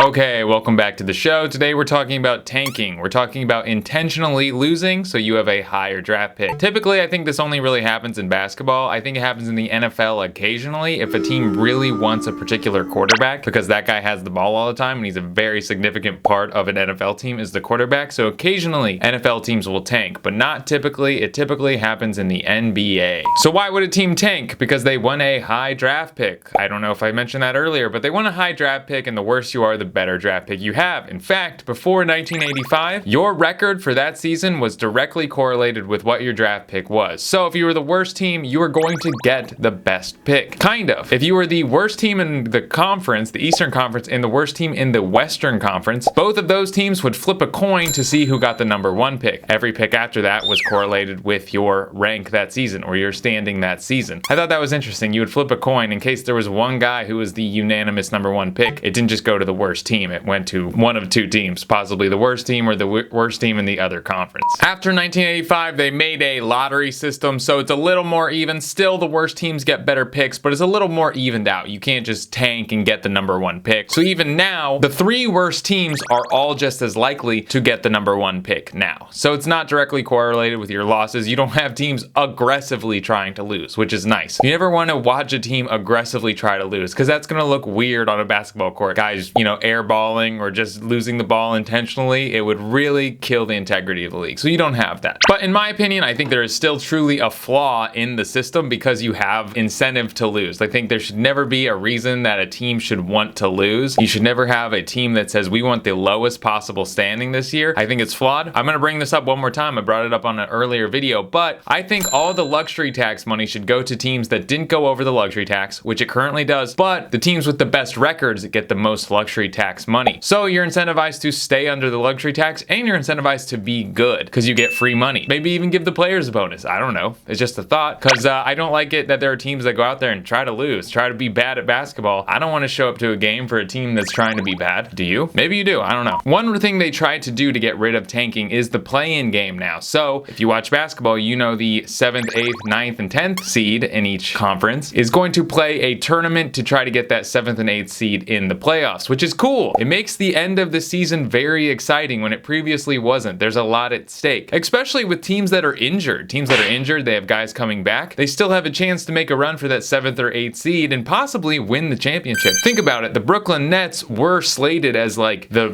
Okay, welcome back to the show. Today we're talking about tanking. We're talking about intentionally losing so you have a higher draft pick. Typically, I think this only really happens in basketball. I think it happens in the NFL occasionally if a team really wants a particular quarterback because that guy has the ball all the time and he's a very significant part of an NFL team is the quarterback. So occasionally NFL teams will tank, but not typically. It typically happens in the NBA. So why would a team tank? Because they won a high draft pick. I don't know if I mentioned that earlier, but they won a high draft pick, and the worse you are, the better draft pick you have. In fact, before 1985, your record for that season was directly correlated with what your draft pick was. So if you were the worst team, you were going to get the best pick. Kind of. If you were the worst team in the conference, the Eastern Conference, and the worst team in the Western Conference, both of those teams would flip a coin to see who got the number one pick. Every pick after that was correlated with your rank that season or your standing that season. I thought that was interesting. You would flip a coin in case there was one guy who was the unanimous number one pick. It didn't just go to the worst team. It went to one of two teams, possibly the worst team or the worst team in the other conference. After 1985, they made a lottery system, so it's a little more even. Still, the worst teams get better picks, but it's a little more evened out. You can't just tank and get the number one pick. So even now, the three worst teams are all just as likely to get the number one pick now. So it's not directly correlated with your losses. You don't have teams aggressively trying to lose, which is nice. You never want to watch a team aggressively try to lose because that's going to look weird on a basketball court. Guys, airballing or just losing the ball intentionally, it would really kill the integrity of the league. So you don't have that. But in my opinion, I think there is still truly a flaw in the system because you have incentive to lose. I think there should never be a reason that a team should want to lose. You should never have a team that says we want the lowest possible standing this year. I think it's flawed. I'm going to bring this up one more time. I brought it up on an earlier video, but I think all the luxury tax money should go to teams that didn't go over the luxury tax, which it currently does, but the teams with the best records get the most luxury tax money. So you're incentivized to stay under the luxury tax and you're incentivized to be good because you get free money. Maybe even give the players a bonus. I don't know. It's just a thought because I don't like it that there are teams that go out there and try to lose, try to be bad at basketball. I don't want to show up to a game for a team that's trying to be bad. Do you? Maybe you do. I don't know. One thing they tried to do to get rid of tanking is the play-in game now. So if you watch basketball, you know the 7th, 8th, 9th, and 10th seed in each conference is going to play a tournament to try to get that 7th and 8th seed in the playoffs, which is cool. It makes the end of the season very exciting when it previously wasn't. There's a lot at stake, especially with teams that are injured. Teams that are injured, they have guys coming back. They still have a chance to make a run for that 7th or 8th seed and possibly win the championship. Think about it. The Brooklyn Nets were slated as like the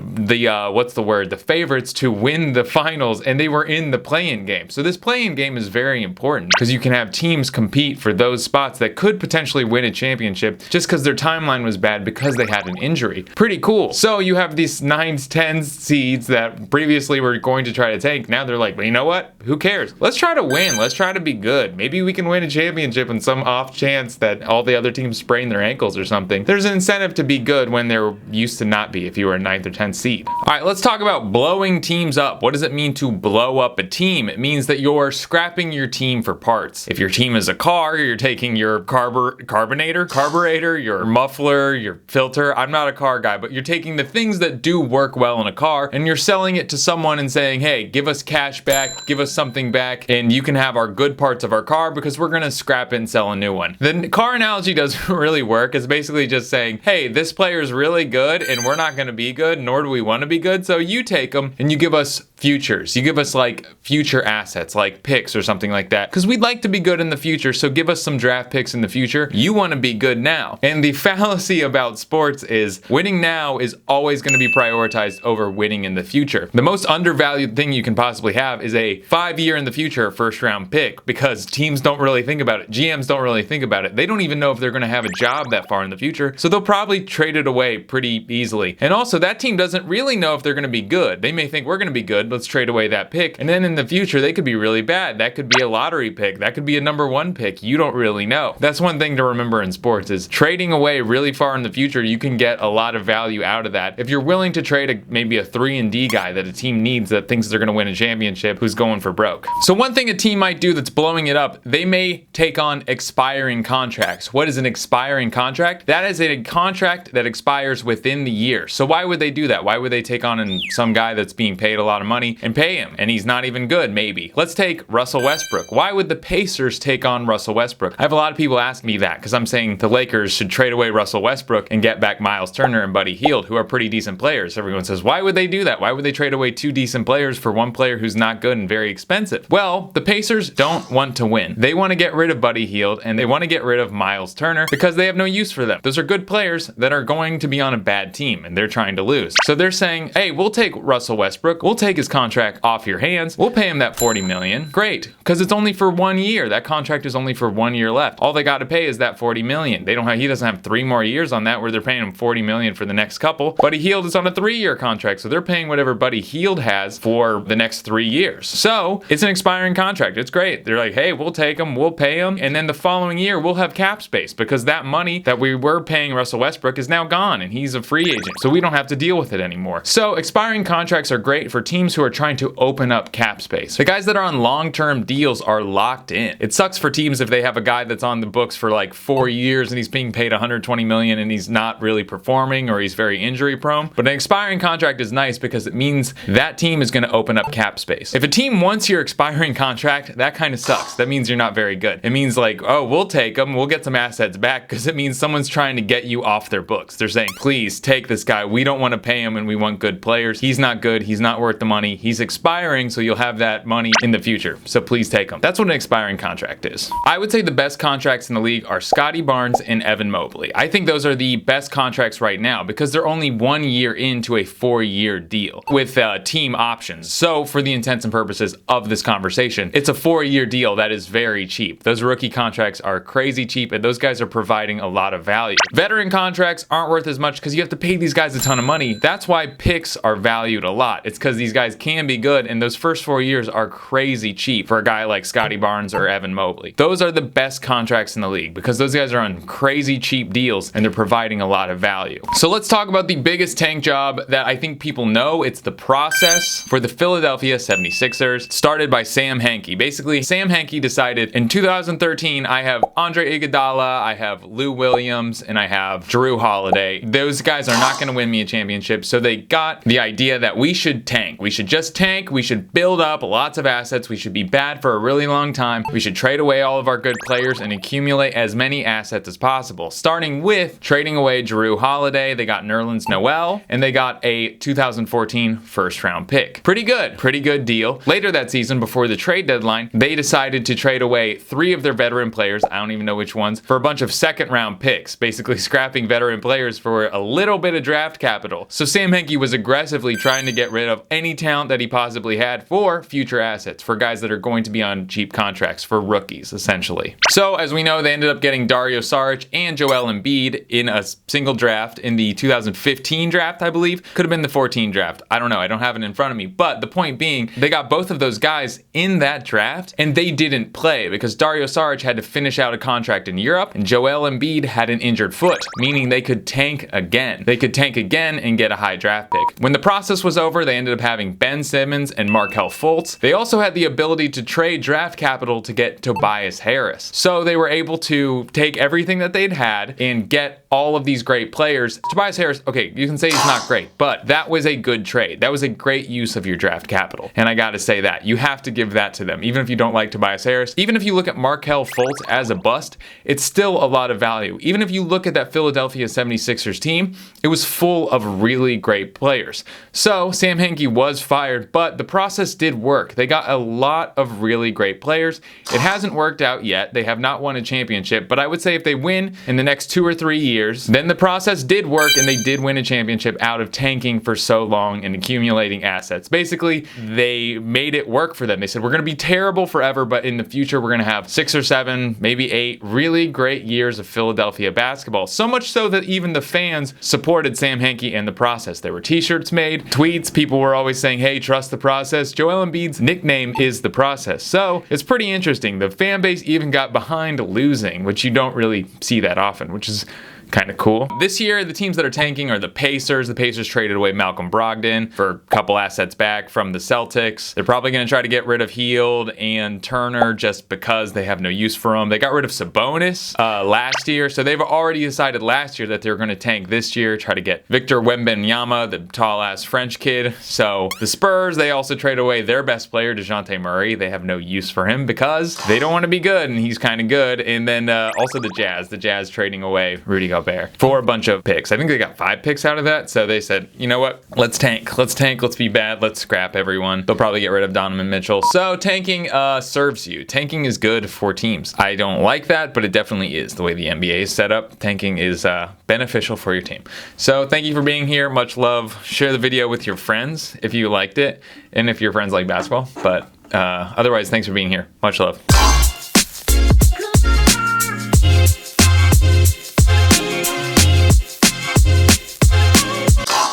favorites to win the finals, and they were in the play-in game. So this play-in game is very important because you can have teams compete for those spots that could potentially win a championship just because their timeline was bad because they had an injury. Pretty cool. So you have these 9s, 10s seeds that previously were going to try to tank. Now they're like, well, you know what? Who cares? Let's try to win. Let's try to be good. Maybe we can win a championship in some off chance that all the other teams sprain their ankles or something. There's an incentive to be good when they're used to not be if you were a 9th or 10th seed. All right, let's talk about blowing teams up. What does it mean to blow up a team? It means that you're scrapping your team for parts. If your team is a car, you're taking your carburetor, your muffler, your filter. I'm not a car guy, but you're taking the things that do work well in a car and you're selling it to someone and saying, hey, give us cash back, give us something back, and you can have our good parts of our car because we're gonna scrap it and sell a new one. The car analogy doesn't really work. It's basically just saying, hey, this player is really good and we're not gonna be good, nor do we wanna be good, so you take them and you give us futures. You give us like future assets, like picks or something like that, because we'd like to be good in the future, so give us some draft picks in the future. You want to be good now. And the fallacy about sports is winning now is always going to be prioritized over winning in the future. The most undervalued thing you can possibly have is a 5-year in the future first round pick because teams don't really think about it. GMs don't really think about it. They don't even know if they're going to have a job that far in the future, so they'll probably trade it away pretty easily. And also, that team doesn't really know if they're going to be good. They may think we're going to be good, let's trade away that pick, and then in the future they could be really bad. That could be a lottery pick, that could be a number 1 pick. You don't really know. That's one thing to remember in sports is trading away really far in the future. You can get a lot of value out of that if you're willing to trade maybe a 3-and-D guy that a team needs that thinks they're going to win a championship who's going for broke. So one thing a team might do that's blowing it up, they may take on expiring contracts. What is an expiring contract? That is a contract that expires within the year. So why would they do that? Why would they take on some guy that's being paid a lot of money money and pay him, and he's not even good, maybe. Let's take Russell Westbrook. Why would the Pacers take on Russell Westbrook? I have a lot of people ask me that because I'm saying the Lakers should trade away Russell Westbrook and get back Miles Turner and Buddy Hield, who are pretty decent players. Everyone says, why would they do that? Why would they trade away two decent players for one player who's not good and very expensive? Well, the Pacers don't want to win. They want to get rid of Buddy Hield and they want to get rid of Miles Turner because they have no use for them. Those are good players that are going to be on a bad team and they're trying to lose. So they're saying, hey, we'll take Russell Westbrook. We'll take his contract off your hands. We'll pay him that $40 million. Great. Because it's only for 1 year. That contract is only for 1 year left. All they got to pay is that $40 million. He doesn't have 3 more years on that where they're paying him $40 million for the next couple. Buddy Hield is on a 3-year contract. So they're paying whatever Buddy Hield has for the next 3 years. So it's an expiring contract. It's great. They're like, hey, we'll take him. We'll pay him. And then the following year, we'll have cap space because that money that we were paying Russell Westbrook is now gone and he's a free agent. So we don't have to deal with it anymore. So expiring contracts are great for teams who are trying to open up cap space. The guys that are on long-term deals are locked in. It sucks for teams if they have a guy that's on the books for like 4 years and he's being paid $120 million and he's not really performing or he's very injury prone. But an expiring contract is nice because it means that team is going to open up cap space. If a team wants your expiring contract, that kind of sucks. That means you're not very good. It means like, oh, we'll take them. We'll get some assets back because it means someone's trying to get you off their books. They're saying, please take this guy. We don't want to pay him and we want good players. He's not good. He's not worth the money. He's expiring, so you'll have that money in the future. So please take him. That's what an expiring contract is. I would say the best contracts in the league are Scottie Barnes and Evan Mobley. I think those are the best contracts right now because they're only 1 year into a 4-year deal with team options. So for the intents and purposes of this conversation, it's a 4-year deal that is very cheap. Those rookie contracts are crazy cheap and those guys are providing a lot of value. Veteran contracts aren't worth as much because you have to pay these guys a ton of money. That's why picks are valued a lot. It's because these guys can be good and those first 4 years are crazy cheap for a guy like Scottie Barnes or Evan Mobley. Those are the best contracts in the league because those guys are on crazy cheap deals and they're providing a lot of value. So let's talk about the biggest tank job that I think people know. It's the process for the Philadelphia 76ers, started by Sam Hinkie. Basically, Sam Hinkie decided in 2013, I have Andre Iguodala, I have Lou Williams, and I have Jrue Holiday. Those guys are not going to win me a championship, so they got the idea that we should tank. We should just tank. We should build up lots of assets. We should be bad for a really long time. We should trade away all of our good players and accumulate as many assets as possible, starting with trading away Jrue Holiday. They got Nerlens Noel, and they got a 2014 first-round pick. Pretty good deal. Later that season, before the trade deadline, they decided to trade away 3 of their veteran players, I don't even know which ones, for a bunch of second-round picks, basically scrapping veteran players for a little bit of draft capital. So Sam Hinkie was aggressively trying to get rid of any talent that he possibly had for future assets, for guys that are going to be on cheap contracts, for rookies, essentially. So as we know, they ended up getting Dario Saric and Joel Embiid in a single draft in the 2015 draft, I believe. Could have been the 14 draft. I don't know. I don't have it in front of me. But the point being, they got both of those guys in that draft and they didn't play because Dario Saric had to finish out a contract in Europe and Joel Embiid had an injured foot, meaning they could tank again. They could tank again and get a high draft pick. When the process was over, they ended up having Ben Simmons and Markelle Fultz. They also had the ability to trade draft capital to get Tobias Harris. So they were able to take everything that they'd had and get all of these great players. Tobias Harris, okay, you can say he's not great, but that was a good trade. That was a great use of your draft capital. And I gotta say that. You have to give that to them. Even if you don't like Tobias Harris, even if you look at Markelle Fultz as a bust, it's still a lot of value. Even if you look at that Philadelphia 76ers team, it was full of really great players. So Sam Hinkie was fired, but the process did work. They got a lot of really great players. It hasn't worked out yet. They have not won a championship, but I would say if they win in the next 2 or 3 years, then the process did work and they did win a championship out of tanking for so long and accumulating assets. Basically, they made it work for them. They said, we're going to be terrible forever, but in the future, we're going to have 6 or 7, maybe 8 really great years of Philadelphia basketball. So much so that even the fans supported Sam Hinkie and the process. There were t-shirts made, tweets, people were always saying, hey, trust the process. Joel Embiid's nickname is the process. So it's pretty interesting. The fan base even got behind losing, which you don't really see that often, which is kind of cool. This year, the teams that are tanking are the Pacers. The Pacers traded away Malcolm Brogdon for a couple assets back from the Celtics. They're probably going to try to get rid of Hield and Turner just because they have no use for them. They got rid of Sabonis last year, so they've already decided last year that they're going to tank this year, try to get Victor Wembanyama, the tall-ass French kid. So the Spurs, they also trade away their best player, DeJounte Murray. They have no use for him because they don't want to be good, and he's kind of good. And then also the Jazz trading away Rudy Gobert for a bunch of picks. I think they got 5 picks out of that. So they said, you know what? Let's tank. Let's be bad. Let's scrap everyone. They'll probably get rid of Donovan Mitchell. So tanking serves you. Tanking is good for teams. I don't like that, but it definitely is. The way the NBA is set up, tanking is beneficial for your team. So thank you for being here. Much love. Share the video with your friends if you liked it and if your friends like basketball. But otherwise, thanks for being here. Much love.